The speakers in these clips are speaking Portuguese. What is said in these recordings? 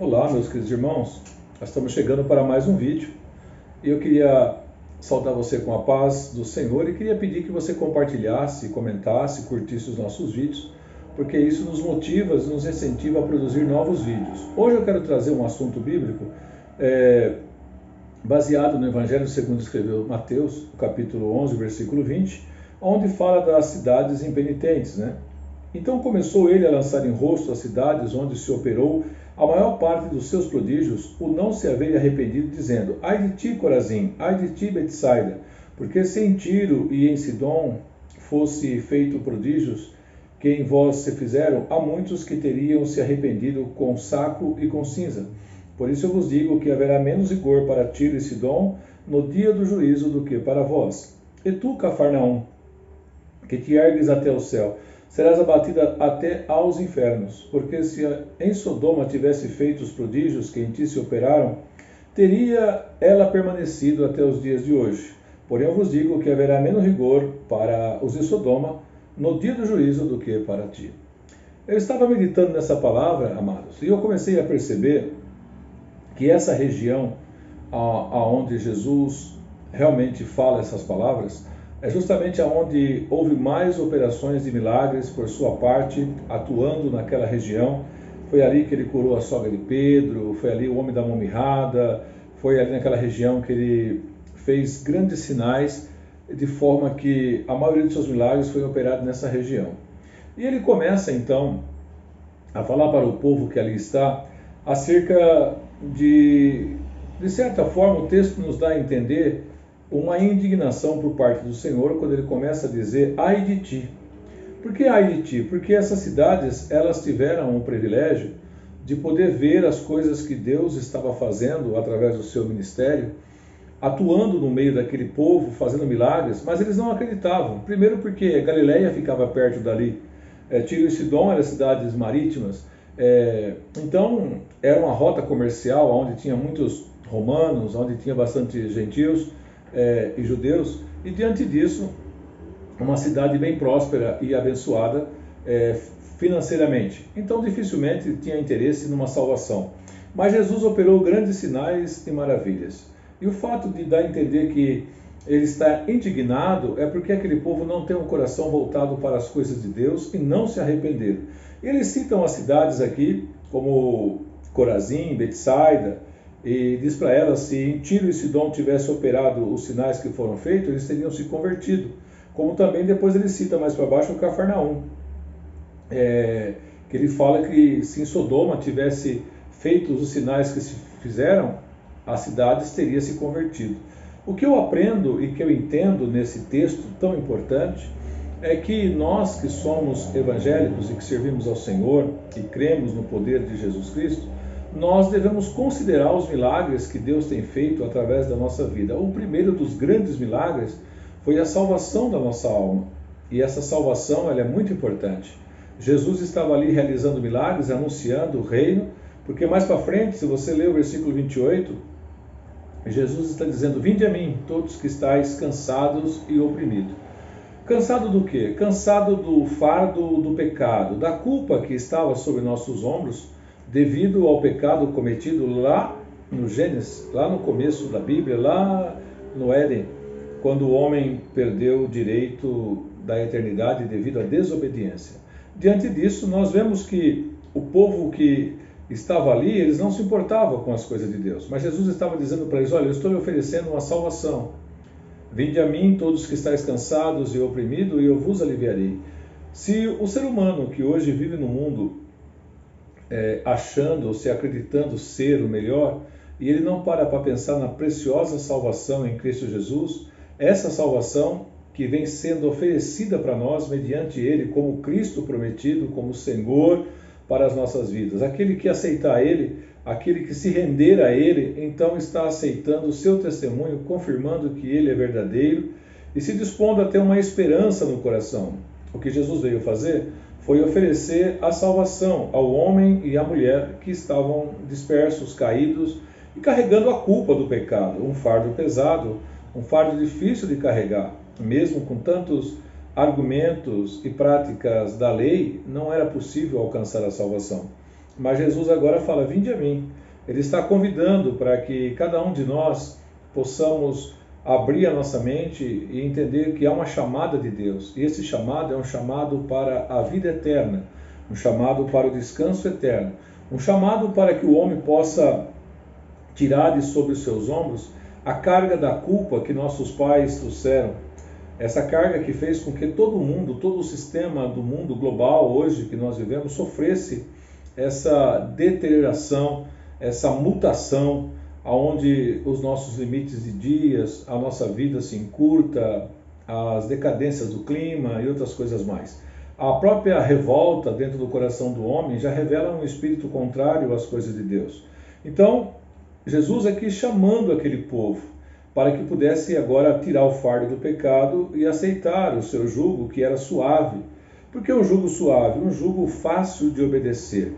Olá, meus queridos irmãos, nós estamos chegando para mais um vídeo e eu queria saudar você com a paz do Senhor e queria pedir que você compartilhasse, comentasse, curtisse os nossos vídeos, porque isso nos motiva, nos incentiva a produzir novos vídeos. Hoje eu quero trazer um assunto bíblico baseado no Evangelho segundo escreveu Mateus, capítulo 11, versículo 20, onde fala das cidades impenitentes, né? Então começou ele a lançar em rosto as cidades onde se operou a maior parte dos seus prodígios, o não se haver arrependido, dizendo: Ai de ti, Corazim, ai de ti, Betsaida, porque se em Tiro e em Sidom fosse feito prodígios que em vós se fizeram, há muitos que teriam se arrependido com saco e com cinza. Por isso eu vos digo que haverá menos rigor para Tiro e Sidom no dia do juízo do que para vós. E tu, Cafarnaum, que te ergues até o céu, serás abatida até aos infernos, porque se em Sodoma tivesse feito os prodígios que em ti se operaram, teria ela permanecido até os dias de hoje. Porém eu vos digo que haverá menos rigor para os de Sodoma no dia do juízo do que para ti. Eu estava meditando nessa palavra, amados, e eu comecei a perceber que essa região aonde Jesus realmente fala essas palavras é justamente aonde houve mais operações de milagres por sua parte, atuando naquela região. Foi ali que ele curou a sogra de Pedro, foi ali o homem da mão mirrada, foi ali naquela região que ele fez grandes sinais, de forma que a maioria dos seus milagres foi operado nessa região. E ele começa então a falar para o povo que ali está acerca de certa forma, o texto nos dá a entender uma indignação por parte do Senhor quando ele começa a dizer: ai de ti. Por que ai de ti? Porque essas cidades, elas tiveram o privilégio de poder ver as coisas que Deus estava fazendo através do seu ministério, atuando no meio daquele povo, fazendo milagres, mas eles não acreditavam. Primeiro porque Galileia ficava perto dali, Tiro e Sidom eram cidades marítimas, então era uma rota comercial onde tinha muitos romanos, onde tinha bastante gentios e judeus, e diante disso, uma cidade bem próspera e abençoada financeiramente. Então dificilmente tinha interesse numa salvação. Mas Jesus operou grandes sinais e maravilhas. E o fato de dar a entender que ele está indignado é porque aquele povo não tem um coração voltado para as coisas de Deus e não se arrependeram. Eles citam as cidades aqui como Corazim, Betsaida, e diz para elas, se em Tiro e Sidom tivesse operado os sinais que foram feitos, eles teriam se convertido. Como também depois ele cita mais para baixo o Cafarnaum, que ele fala que se em Sodoma tivesse feito os sinais que se fizeram, as cidades teriam se convertido. O que eu aprendo e que eu entendo nesse texto tão importante é que nós que somos evangélicos e que servimos ao Senhor e cremos no poder de Jesus Cristo, nós devemos considerar os milagres que Deus tem feito através da nossa vida. O primeiro dos grandes milagres foi a salvação da nossa alma. E essa salvação ela é muito importante. Jesus estava ali realizando milagres, anunciando o reino, porque mais para frente, se você ler o versículo 28, Jesus está dizendo: vinde a mim, todos que estáis cansados e oprimidos. Cansado do quê? Cansado do fardo do pecado, da culpa que estava sobre nossos ombros, devido ao pecado cometido lá no Gênesis, lá no começo da Bíblia, lá no Éden, quando o homem perdeu o direito da eternidade devido à desobediência. Diante disso, nós vemos que o povo que estava ali, eles não se importavam com as coisas de Deus, mas Jesus estava dizendo para eles: olha, eu estou lhe oferecendo uma salvação. Vinde a mim todos que estáis cansados e oprimidos, e eu vos aliviarei. Se o ser humano que hoje vive no mundo achando ou se acreditando ser o melhor, e ele não para pensar na preciosa salvação em Cristo Jesus, essa salvação que vem sendo oferecida para nós mediante Ele como Cristo prometido, como Senhor para as nossas vidas. Aquele que aceitar Ele, aquele que se render a Ele, então está aceitando o seu testemunho, confirmando que Ele é verdadeiro e se dispondo a ter uma esperança no coração. O que Jesus veio fazer foi oferecer a salvação ao homem e à mulher que estavam dispersos, caídos e carregando a culpa do pecado, um fardo pesado, um fardo difícil de carregar. Mesmo com tantos argumentos e práticas da lei, não era possível alcançar a salvação. mas Jesus agora fala: vinde a mim. Ele está convidando para que cada um de nós possamos abrir a nossa mente e entender que há uma chamada de Deus. E esse chamado é um chamado para a vida eterna, um chamado para o descanso eterno, um chamado para que o homem possa tirar de sobre os seus ombros a carga da culpa que nossos pais trouxeram. Essa carga que fez com que todo mundo, todo o sistema do mundo global hoje que nós vivemos sofresse essa deterioração, essa mutação, aonde os nossos limites de dias, a nossa vida se encurta, as decadências do clima e outras coisas mais. A própria revolta dentro do coração do homem já revela um espírito contrário às coisas de Deus. Então, Jesus aqui chamando aquele povo para que pudesse agora tirar o fardo do pecado e aceitar o seu jugo, que era suave. Por que um jugo suave? Um jugo fácil de obedecer.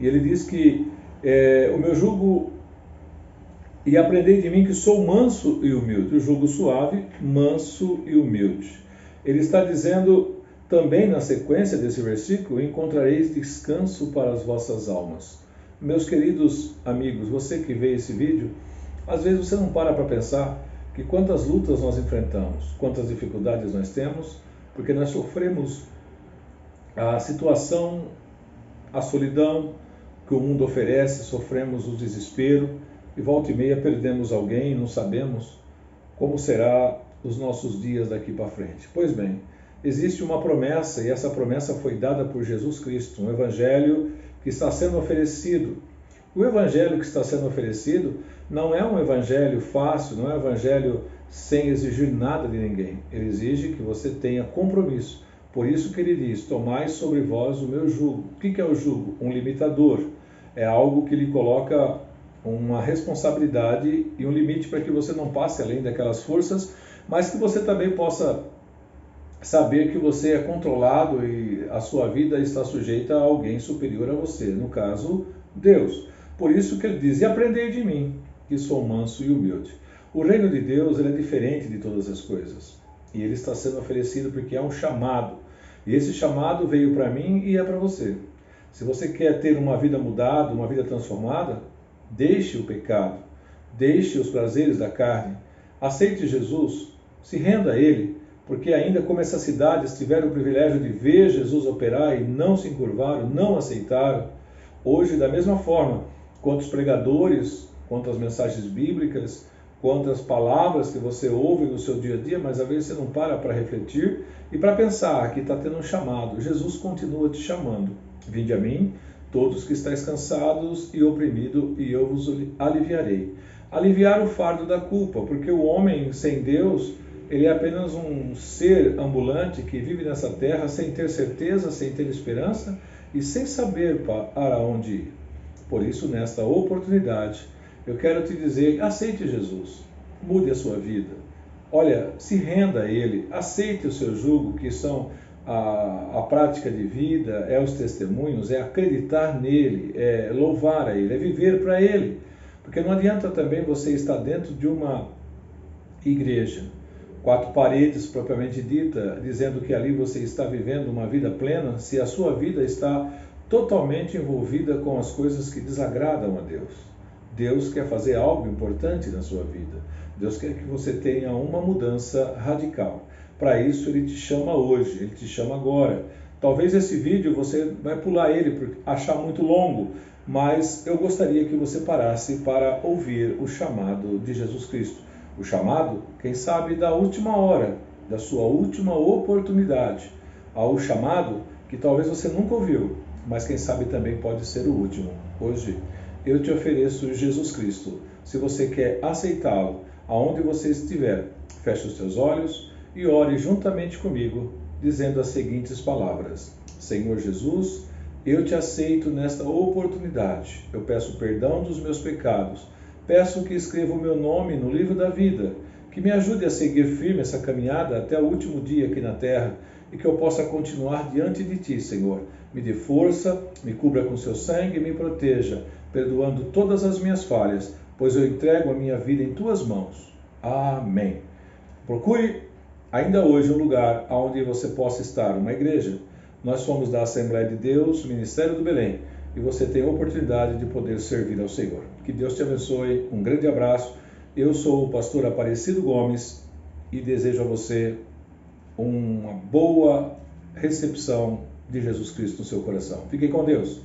E ele diz que o meu jugo, e aprendei de mim que sou manso e humilde. O jugo suave, manso e humilde. Ele está dizendo também na sequência desse versículo: encontrareis descanso para as vossas almas. Meus queridos amigos, você que vê esse vídeo, às vezes você não para pensar que quantas lutas nós enfrentamos, quantas dificuldades nós temos, porque nós sofremos a situação, a solidão que o mundo oferece, sofremos o desespero e volta e meia perdemos alguém e não sabemos como será os nossos dias daqui para frente. Pois bem, existe uma promessa e essa promessa foi dada por Jesus Cristo, um evangelho que está sendo oferecido. O evangelho que está sendo oferecido não é um evangelho fácil, não é um evangelho sem exigir nada de ninguém. Ele exige que você tenha compromisso. Por isso que ele diz: tomai sobre vós o meu jugo. O que é o jugo? Um limitador. É algo que lhe coloca uma responsabilidade e um limite para que você não passe além daquelas forças, mas que você também possa saber que você é controlado e a sua vida está sujeita a alguém superior a você, no caso, Deus. Por isso que ele diz: e aprendei de mim, que sou manso e humilde. O reino de Deus ele é diferente de todas as coisas. E ele está sendo oferecido porque é um chamado. E esse chamado veio para mim e é para você. Se você quer ter uma vida mudada, uma vida transformada, deixe o pecado, deixe os prazeres da carne, aceite Jesus, se renda a Ele, porque ainda como essas cidades tiveram o privilégio de ver Jesus operar e não se encurvaram, não aceitaram, hoje da mesma forma, quantos pregadores, quantas mensagens bíblicas, quantas palavras que você ouve no seu dia a dia, mas às vezes você não para refletir e para pensar que está tendo um chamado. Jesus continua te chamando. Vinde a mim, todos que estáis cansados e oprimidos, e eu vos aliviarei. Aliviar o fardo da culpa, porque o homem sem Deus, ele é apenas um ser ambulante que vive nessa terra sem ter certeza, sem ter esperança e sem saber para onde ir. Por isso, nesta oportunidade, eu quero te dizer: aceite Jesus, mude a sua vida. Olha, se renda a Ele, aceite o seu jugo, que são a prática de vida, é os testemunhos, é acreditar nele, é louvar a Ele, é viver para Ele. Porque não adianta também você estar dentro de uma igreja, 4 paredes propriamente dita, dizendo que ali você está vivendo uma vida plena, se a sua vida está totalmente envolvida com as coisas que desagradam a Deus. Deus quer fazer algo importante na sua vida. Deus quer que você tenha uma mudança radical. Para isso Ele te chama hoje, Ele te chama agora. Talvez esse vídeo você vai pular ele por achar muito longo, mas eu gostaria que você parasse para ouvir o chamado de Jesus Cristo. O chamado, quem sabe, da última hora, da sua última oportunidade. Ao chamado que talvez você nunca ouviu, mas quem sabe também pode ser o último. Hoje eu te ofereço Jesus Cristo. Se você quer aceitá-lo, aonde você estiver, feche os teus olhos e ore juntamente comigo, dizendo as seguintes palavras: Senhor Jesus, eu te aceito nesta oportunidade. Eu peço perdão dos meus pecados. Peço que escreva o meu nome no livro da vida, que me ajude a seguir firme essa caminhada até o último dia aqui na terra e que eu possa continuar diante de Ti, Senhor. Me dê força, me cubra com Seu sangue e me proteja, perdoando todas as minhas falhas, pois eu entrego a minha vida em Tuas mãos. Amém. Procure ainda hoje um lugar onde você possa estar, uma igreja. Nós somos da Assembleia de Deus, Ministério do Belém. e você tem a oportunidade de poder servir ao Senhor. Que Deus te abençoe, um grande abraço. Eu sou o pastor Aparecido Gomes e desejo a você uma boa recepção de Jesus Cristo no seu coração. Fiquem com Deus.